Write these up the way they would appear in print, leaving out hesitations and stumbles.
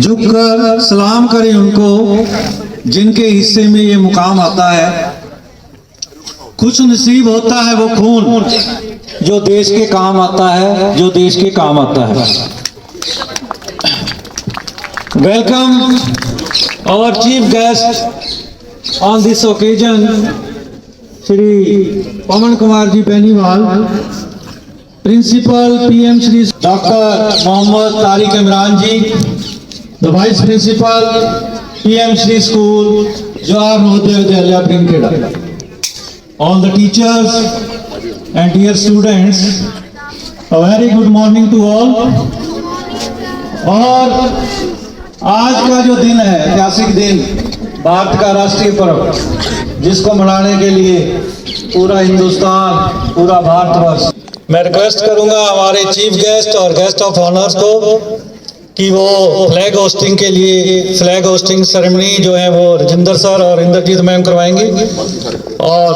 झुककर सलाम करें उनको जिनके हिस्से में ये मुकाम आता है। खुश नसीब होता है वो खून जो देश के काम आता है, जो देश के काम आता है। Welcome our chief guest on this occasion, Shri Pawan Kumar ji Beniwal, principal PM Shri doctor Mohammad Tariq Imran ji, the vice principal PM Shri school Jawahar Navodaya Vidyalaya Brinkeda, all the teachers and dear students, a very good morning to all। और आज का जो दिन है, ऐतिहासिक दिन, भारत का राष्ट्रीय पर्व, जिसको मनाने के लिए पूरा हिंदुस्तान, पूरा भारतवर्ष, मैं रिक्वेस्ट करूंगा हमारे चीफ गेस्ट और गेस्ट ऑफ ऑनर्स को कि वो फ्लैग होस्टिंग के लिए, फ्लैग होस्टिंग सेरेमनी जो है वो राजेंद्र सर और इंद्रजीत मैम करवाएंगे। और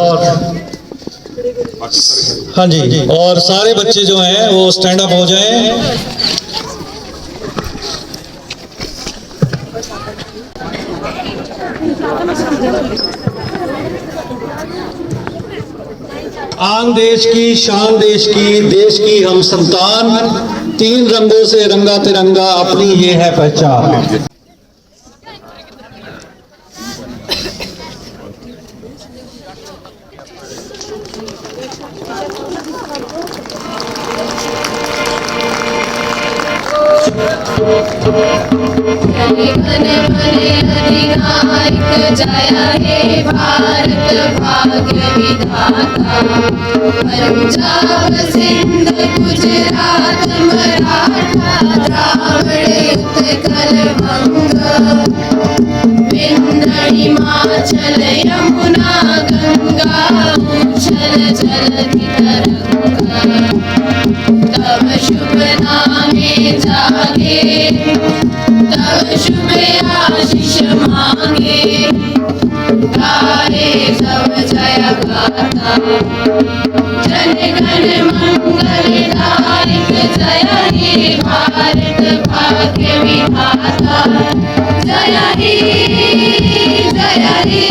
हाँ जी, और सारे बच्चे जो हैं वो स्टैंड अप हो जाएं। आन देश की, शान देश की, देश की हम संतान, तीन रंगों से रंगा तिरंगा, अपनी ये है पहचान। जय हे भारत भाग्य विधाता, पंजाब सिंध गुजरात मराठा द्राविड़ उत्कल बंग, विंध्य हिमाचल यमुना गंगा, उच्छल जलधि तरंगा, तब शुभ नामे जागे, तब शुभ आशीष मांगे, गाए सब जय गाथा, जन गण मंगलदायक, जय हे भारत भाग्य विधाता, जय हे, जय हे,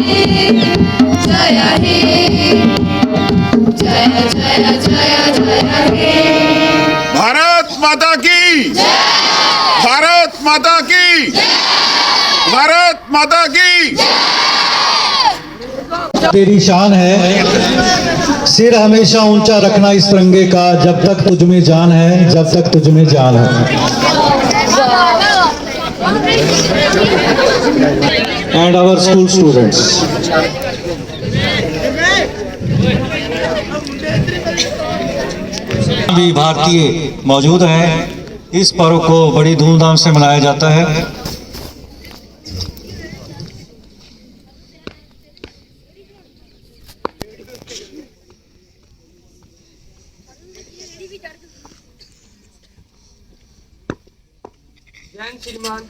जय हे, जय जय जय जय हे। भारत माता की, भारत माता की, भारत माता की। तेरी शान है, सिर हमेशा ऊंचा रखना इस तिरंगे का, जब तक तुझ में जान है, जब तक तुझ में जान है। एंड आवर स्कूल स्टूडेंट्स, भी भारतीय मौजूद है। इस पर्व को बड़ी धूमधाम से मनाया जाता है। जैन श्रीमान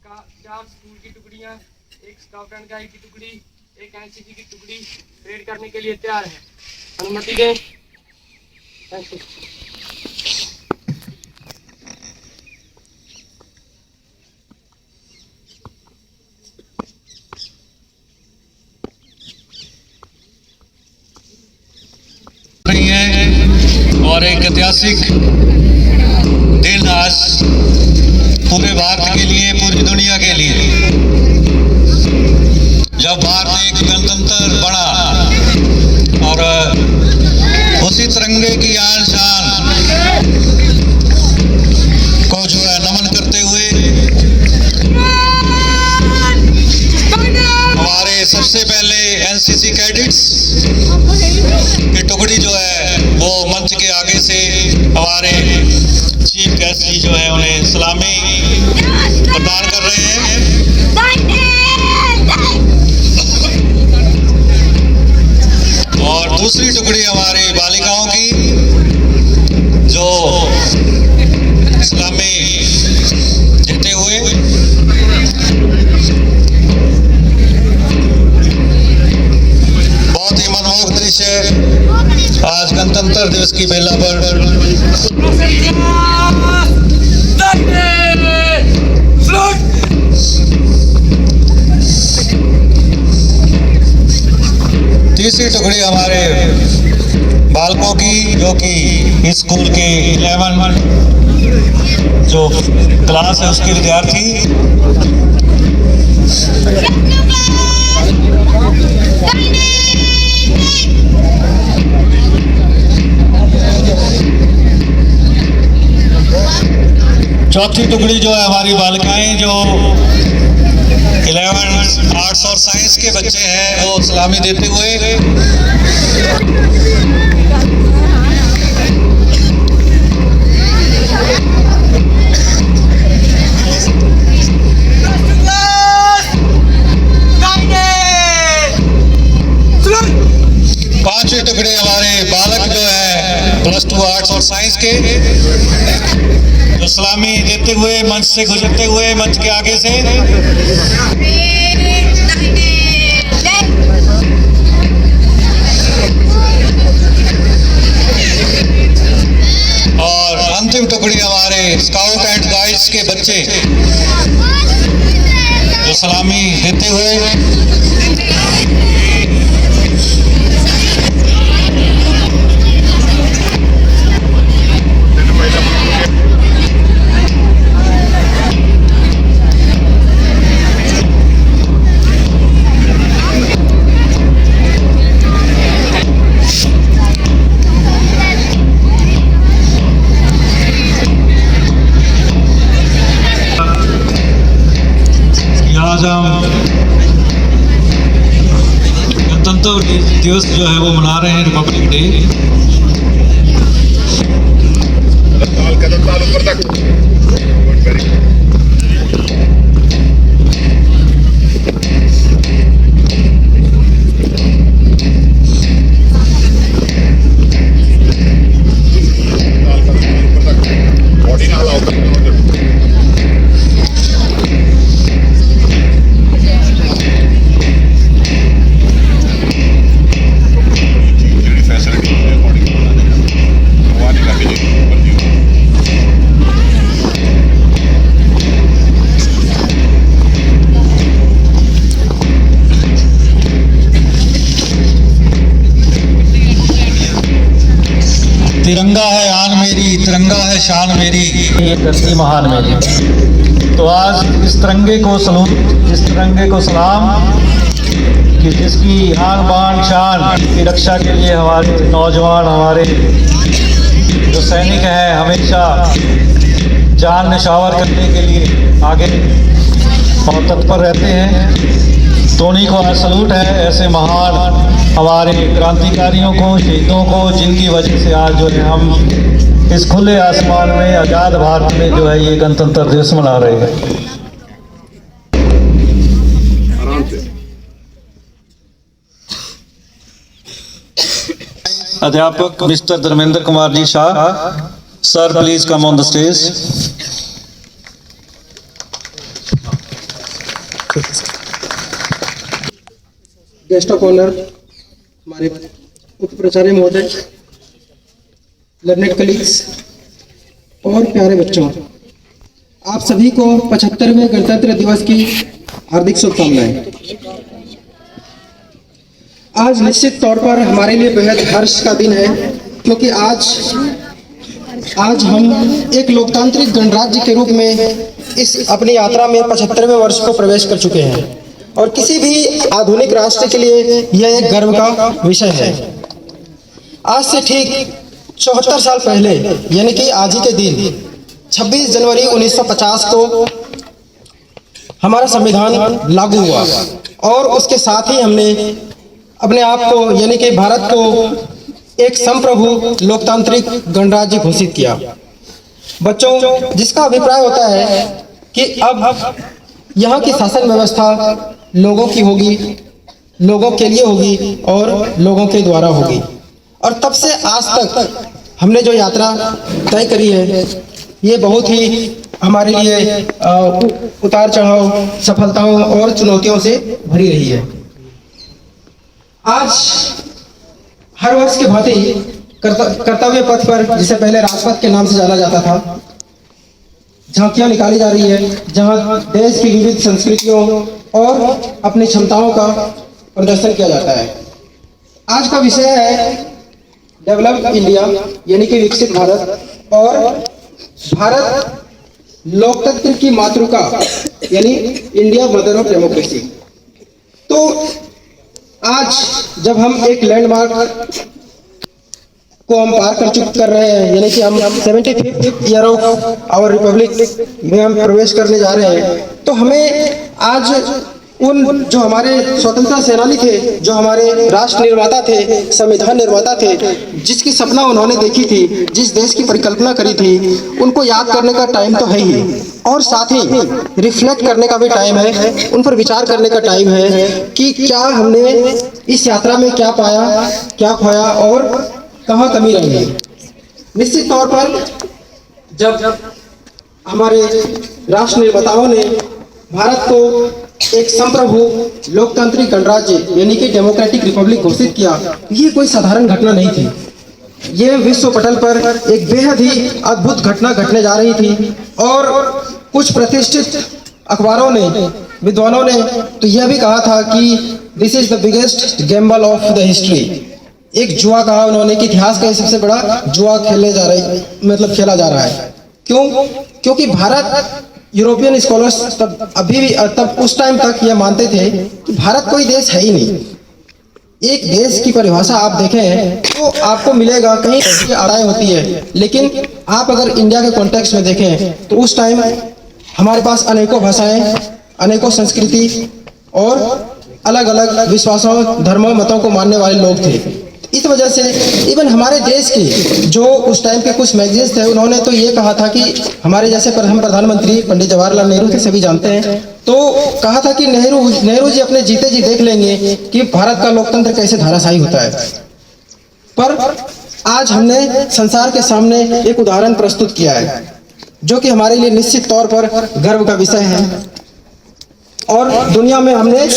का 4 स्कूल की टुकड़ियां, एक स्काउट एंड गाइड की टुकड़ी, एक एनसीसी की टुकड़ी रेड करने के लिए तैयार है। अनुमति दें। Thank you. और एक ऐतिहासिक दिन आज पूरे भारत के लिए, पूरी दुनिया के लिए, जब भारत एक गणतंत्र बना और उसी तिरंगे की आन शान को जो है नमन करते हुए हमारे सबसे पहले एनसीसी कैडेट्स की टुकड़ी जो है वो मंच के आगे से हमारे चीफ गेस्ट जी जो है उन्हें सलामी प्रदान कर रहे हैं। और दूसरी टुकड़ी हमारी बालिकाओं की जो सलामी देते हुए बहुत ही मनमोहक दृश्य आज गणतंत्र दिवस की बेला पर तीसरी टुकड़ी हमारे बालकों की, जो कि स्कूल के 11 जो क्लास है उसके विद्यार्थी। चौथी टुकड़ी जो है हमारी बालिकाएं, जो 11 आर्ट्स और साइंस के बच्चे हैं, वो सलामी देते हुए पांचवी टुकड़ी हमारे बालक जो है +2 आर्ट्स और साइंस के, जो सलामी देते हुए मंच से गुजरते हुए मंच के आगे से और अंतिम टुकड़ी हमारे स्काउट एंड गाइड्स के बच्चे जो सलामी देते हुए आज हम गणतंत्र दिवस जो है वो मना रहे हैं, रिपब्लिक डे। कदम ऊपर तक। बॉडी ना हिलाओ। तिरंगा है आन मेरी, तिरंगा है शान मेरी, ये धरती महान मेरी। तो आज इस तिरंगे को सलूट, इस तिरंगे को सलाम कि जिसकी आन बान शान की रक्षा के लिए हमारे नौजवान, हमारे जो सैनिक हैं, हमेशा जान निछावर करने के लिए आगे और तत्पर रहते हैं। तो उन्हीं को आज सलूट है, ऐसे महान हमारे क्रांतिकारियों को, शहीदों को, जिनकी वजह से आज जो है हम इस खुले आसमान में आज़ाद भारत में जो है ये गणतंत्र दिवस मना रहे हैं। अध्यापक mister Dharmendra Kumar ji Shah, sir please come on the stage. Guest of honour हमारे उप प्राचार्य महोदय, लर्नेड कलीग्स और प्यारे बच्चों, आप सभी को 75वें गणतंत्र दिवस की हार्दिक शुभकामनाएं। आज निश्चित तौर पर हमारे लिए बेहद हर्ष का दिन है, क्योंकि आज हम एक लोकतांत्रिक गणराज्य के रूप में इस अपनी यात्रा में 75वें वर्ष को प्रवेश कर चुके हैं और किसी भी आधुनिक राष्ट्र के लिए यह एक गर्व का विषय है। आज से ठीक 74 साल पहले, यानी कि आज ही के दिन 26 जनवरी 1950 को हमारा संविधान लागू हुआ और उसके साथ ही हमने अपने आप को, यानी कि भारत को एक संप्रभु लोकतांत्रिक गणराज्य घोषित किया। बच्चों, जिसका अभिप्राय होता है कि अब यहाँ की शासन व्यवस्था लोगों की होगी, लोगों के लिए होगी और लोगों के द्वारा होगी। और तब से आज तक हमने जो यात्रा तय करी है, ये बहुत ही हमारे लिए उतार चढ़ाव, सफलताओं और चुनौतियों से भरी रही है। आज हर वर्ष के भांति कर्तव्य पथ पर, जिसे पहले राजपथ के नाम से जाना जाता था, झांकियां निकाली जा रही है, जहां देश की विविध संस्कृतियों और अपनी क्षमताओं का प्रदर्शन किया जाता है। आज का विषय है डेवलप्ड इंडिया यानी कि विकसित भारत और भारत लोकतंत्र की मातृका यानी इंडिया मदर ऑफ डेमोक्रेसी। तो आज जब हम एक लैंडमार्क को हम पार कर रहे हैं यानी कि हम 75th year of our Republic में हम प्रवेश करने जा रहे हैं, तो हमें आज उन जो हमारे स्वतंत्रता सेनानी थे, जो हमारे राष्ट्र निर्माता थे, संविधान निर्माता थे, जिसकी सपना उन्होंने देखी थी, जिस देश की परिकल्पना करी थी, उनको याद करने का टाइम तो है ही, और साथ ही रिफ्लेक्ट करने का भी टाइम है, उन पर विचार करने का टाइम है कि क्या हमने इस यात्रा में क्या पाया, क्या खोया और कहाँ कमी रही है। निश्चित तौर पर जब हमारे राष्ट्र निर्माताओं ने भारत को एक संप्रभु लोकतांत्रिक गणराज्य यानी कि डेमोक्रेटिक रिपब्लिक घोषित किया, ये कोई साधारण घटना नहीं थी। ये विश्व पटल पर एक बेहद ही अद्भुत घटना घटने जा रही थी, और कुछ प्रतिष्ठित अखबारों ने, विद्वानों ने तो यह भी कहा था कि this is the biggest Gamble of the history. एक जुआ कहा उन्होंने कि इतिहास का सबसे बड़ा जुआ खेला जा रहा है। क्यों? क्योंकि भारत, यूरोपियन स्कॉलर्स तब उस टाइम तक ये मानते थे कि भारत कोई देश है ही नहीं। एक देश की परिभाषा आप देखें तो आपको मिलेगा कहीं की आड़ाएं होती है, लेकिन आप अगर इंडिया के कॉन्टेक्स्ट में देखें तो उस टाइम हमारे पास अनेकों भाषाएं, अनेकों संस्कृति और अलग अलग विश्वासों, धर्मों, मतों को मानने वाले लोग थे। इस वजह से इवन हमारे देश के जो उस टाइम के कुछ मैगजीन्स थे, उन्होंने तो ये कहा था कि हमारे जैसे प्रधानमंत्री पंडित जवाहरलाल नेहरू थे, सभी जानते हैं, तो कहा था कि नेहरू जी अपने जीते जी देख लेंगे कि भारत का लोकतंत्र कैसे धाराशायी होता है। पर आज हमने संसार के सामने एक उदाहरण प्रस्तुत किया है जो कि हमारे लिए निश्चित तौर पर गर्व का विषय है, और दुनिया में हमने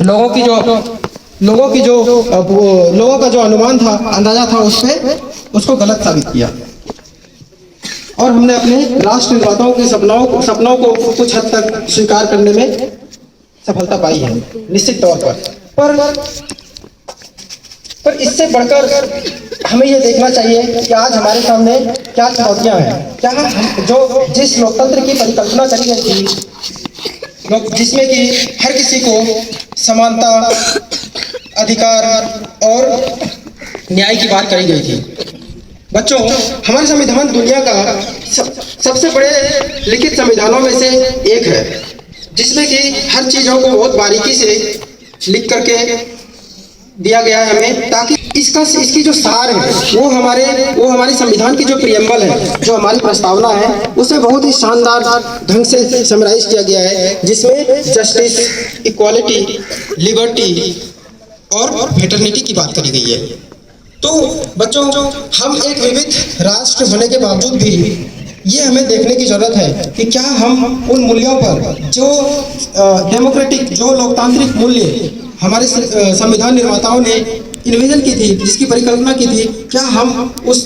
लोगों का जो अनुमान था, अंदाजा था, उसको गलत साबित किया, और हमने अपने राष्ट्र निर्माताओं के सपनों को कुछ हद तक स्वीकार करने में सफलता पाई है निश्चित तौर पर इससे बढ़कर हमें ये देखना चाहिए कि आज हमारे सामने क्या चुनौतियां हैं। क्या हम जिस लोकतंत्र की परिकल्पना करी गई थी, जिसमें कि हर किसी को समानता, अधिकार और न्याय की बात करी गई थी। बच्चों, हमारा संविधान दुनिया का सबसे बड़े लिखित संविधानों में से एक है, जिसमें कि हर चीजों को बहुत बारीकी से लिख करके दिया गया है हमें, ताकि इसकी जो सार है वो हमारे संविधान की जो प्रियम्बल है, जो हमारी प्रस्तावना है, उसे बहुत ही शानदार ढंग से समराइज किया गया है, जिसमें जस्टिस, इक्वालिटी, लिबर्टी और फ्रेटर्निटी की बात करी गई है। तो बच्चों, हम एक विविध राष्ट्र होने के बावजूद भी ये हमें देखने की जरूरत है कि क्या हम उन मूल्यों पर, जो डेमोक्रेटिक, जो लोकतांत्रिक मूल्य हमारे संविधान निर्माताओं ने इन्विजन की थी, जिसकी परिकल्पना की थी, क्या हम उस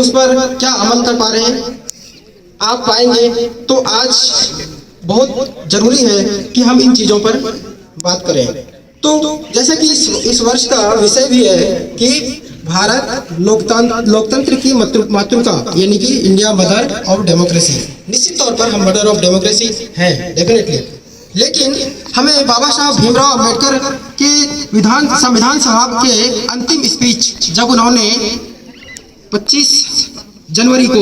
पर क्या अमल कर पा रहे हैं? आप पाएंगे तो आज बहुत जरूरी है कि हम इन चीजों पर बात करें। तो जैसे कि इस वर्ष का विषय भी है कि भारत लोकतंत्र की मातृका यानी कि इंडिया मदर ऑफ डेमोक्रेसी। निश्चित तौर पर हम मदर ऑफ डेमोक्रेसी हैं, डेफिनेटली, लेकिन हमें बाबा साहब भीमराव अम्बेडकर के संविधान सभा के अंतिम स्पीच, जब उन्होंने 25 जनवरी को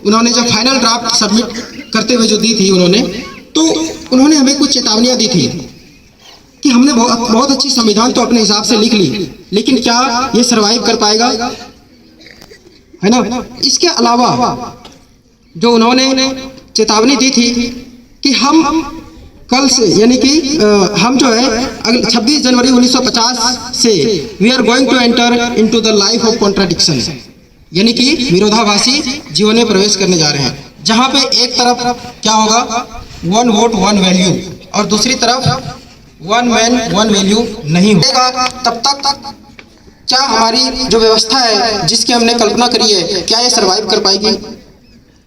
उन्होंने जब फाइनल ड्राफ्ट सबमिट करते हुए जो दी थी उन्होंने हमें कुछ चेतावनियां दी थी कि हमने बहुत अच्छी संविधान तो अपने हिसाब से लिख ली, लेकिन क्या ये सरवाइव कर पाएगा, है ना। इसके अलावा जो उन्होंने चेतावनी दी थी कि हम कल से यानी कि हम जो है 26 जनवरी 1950 से we are going to enter into the life of contradiction, यानी कि विरोधाभासी जीवन में प्रवेश करने जा रहे हैं, जहां पे एक तरफ क्या होगा, 1 वोट 1 वैल्यू, और दूसरी तरफ 1 मैन 1 वैल्यू नहीं होगा। तब तक क्या हमारी जो व्यवस्था है जिसकी हमने कल्पना करी है, क्या ये सरवाइव कर पाएगी?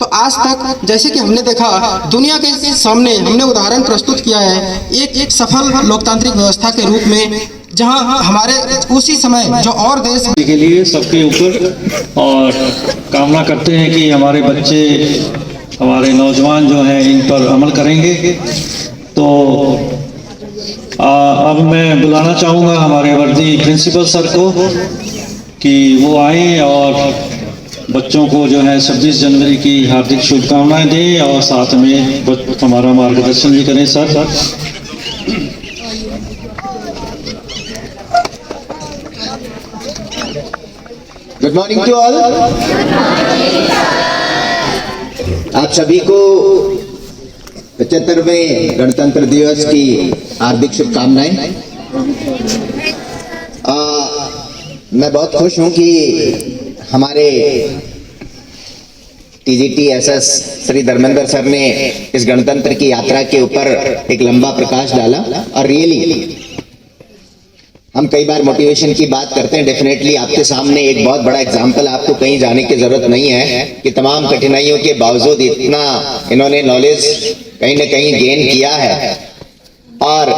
तो आज तक जैसे कि हमने देखा, दुनिया के सामने हमने उदाहरण प्रस्तुत किया है एक सफल लोकतांत्रिक व्यवस्था के रूप में जहां हमारे उसी समय जो और देश के लिए सबके ऊपर, और कामना करते हैं कि हमारे बच्चे, हमारे नौजवान जो हैं इन पर अमल करेंगे। तो अब मैं बुलाना चाहूँगा हमारे वर्दी प्रिंसिपल सर को कि वो आए और बच्चों को जो है 26 जनवरी की हार्दिक शुभकामनाएं दें और साथ में हमारा मार्गदर्शन भी करें। Sir good morning to all. आप सभी को 75वें गणतंत्र दिवस की हार्दिक शुभकामनाएं। मैं बहुत खुश हूं कि हमारे TGT SS Shri Dharmendra sir ने इस गणतंत्र की यात्रा के ऊपर एक लंबा प्रकाश डाला। और रियली हम कई बार मोटिवेशन की बात करते हैं, डेफिनेटली आपके सामने एक बहुत बड़ा एग्जाम्पल, आपको कहीं जाने की जरूरत नहीं है कि तमाम कठिनाइयों के बावजूद इतना इन्होंने नॉलेज कहीं ना कहीं गेन किया है। और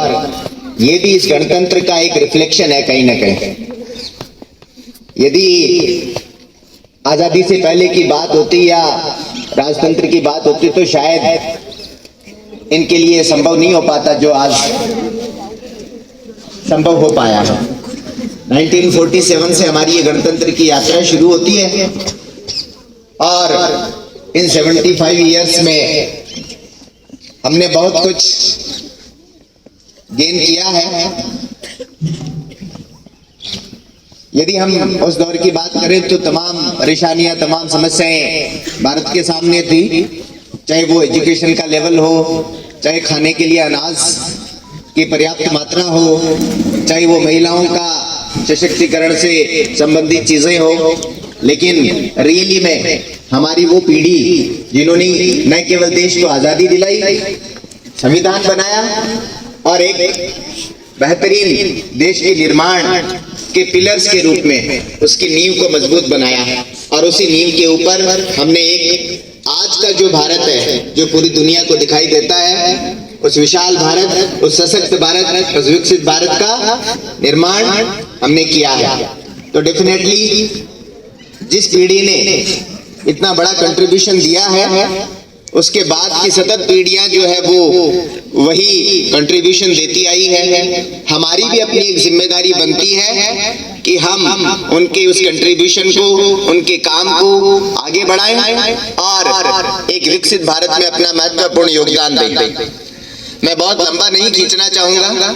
ये भी इस गणतंत्र का एक रिफ्लेक्शन है कहीं ना कहीं। यदि आजादी से पहले की बात होती या राजतंत्र की बात होती तो शायद इनके लिए संभव नहीं हो पाता जो आज संभव हो पाया है। 1947 से हमारी ये गणतंत्र की यात्रा शुरू होती है और इन 75 इयर्स में हमने बहुत कुछ गेन किया है। यदि हम उस दौर की बात करें तो तमाम परेशानियां, तमाम समस्याएं भारत के सामने थी, चाहे वो एजुकेशन का लेवल हो, चाहे खाने के लिए अनाज की पर्याप्त मात्रा हो, चाहे वो महिलाओं का सशक्तिकरण से संबंधित चीजें हो। लेकिन रियली में हमारी वो पीढ़ी जिन्होंने न केवल देश को आजादी दिलाई, संविधान बनाया और एक बेहतरीन देश के निर्माण के पिलर्स के रूप में उसकी नींव को मजबूत बनाया है। और उसी नींव के ऊपर हमने एक आज का जो भारत है, जो पूरी दुनिया को दिखाई देता है, उस विशाल भारत, उस सशक्त भारत, उस विकसित भारत का निर्माण हमने किया है। तो डेफिनेटली जिस पीढ़ी ने इतना बड़ा कंट्रीब्यूशन दिया है, उसके बाद की सतत पीढ़ियां जो है वो वही कंट्रीब्यूशन देती आई है। हमारी भी अपनी एक जिम्मेदारी बनती है कि हम उनके उस कंट्रीब्यूशन को, उनके काम को आगे बढ़ाएं और एक विकसित भारत में अपना महत्वपूर्ण योगदान दें। मैं बहुत लंबा नहीं खींचना चाहूंगा।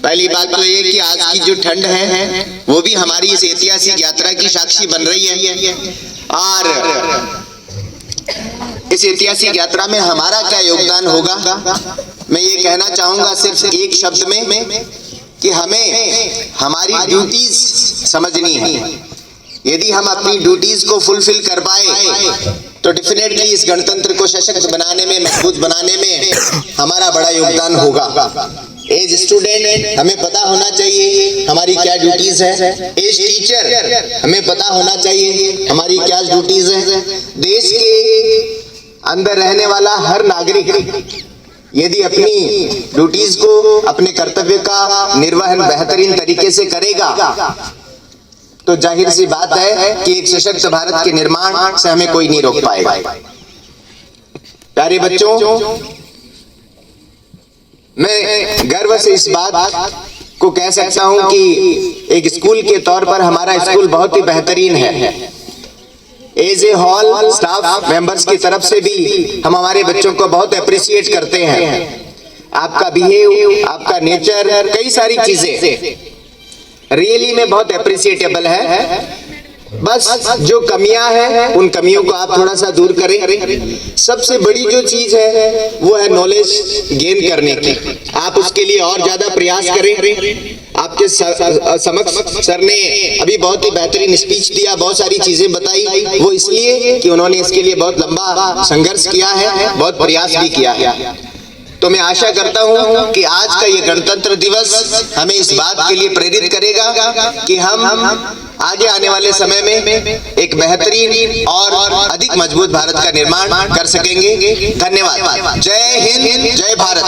पहली बात तो ये कि आज की जो ठंड है वो भी हमारी इस ऐतिहासिक यात्रा की साक्षी बन रही है। और इस ऐतिहासिक यात्रा में हमारा क्या योगदान होगा, मैं ये कहना चाहूंगा सिर्फ एक शब्द में कि हमें हमारी ड्यूटीज समझनी है। यदि हम अपनी ड्यूटीज को फुलफिल कर पाए तो डेफिनेटली इस गणतंत्र को सशक्त बनाने में, मजबूत बनाने में हमारा बड़ा योगदान होगा। एज स्टूडेंट हमें पता होना चाहिए हमारी क्या ड्यूटीज है। एज टीचर हमें पता होना चाहिए हमारी क्या ड्यूटीज है। देश के अंदर रहने वाला हर नागरिक यदि अपनी ड्यूटीज को, अपने कर्तव्य का निर्वहन बेहतरीन तरीके से करेगा तो जाहिर सी बात है कि एक सशक्त भारत के निर्माण से हमें कोई नहीं रोक पाएगा। प्यारे बच्चों, मैं गर्व से इस बात को कह सकता हूं कि एक स्कूल के तौर पर हमारा स्कूल बहुत ही बेहतरीन है। As a whole staff members की तरफ से भी हम हमारे बच्चों को बहुत अप्रिशिएट करते हैं। आपका बिहेव, आपका नेचर, कई सारी चीजें रियली में बहुत अप्रिशिएटेबल है। बस जो कमियां हैं उन कमियों को आप थोड़ा सा दूर करें। सबसे बड़ी जो चीज है वो है नॉलेज गेन करने की। आप उसके लिए और ज्यादा प्रयास करें। आपके समक्ष सर ने अभी बहुत ही बेहतरीन स्पीच दिया, बहुत सारी चीजें बताई। वो इसलिए कि उन्होंने इसके लिए बहुत लंबा संघर्ष किया है, बहुत प्रयास भी किया है। तो मैं आशा करता हूं कि आज का ये गणतंत्र दिवस हमें इस बात के लिए प्रेरित करेगा कि हम आगे आने वाले समय में एक बेहतरीन और अधिक मजबूत भारत का निर्माण कर सकेंगे। धन्यवाद। जय हिंद, जय भारत।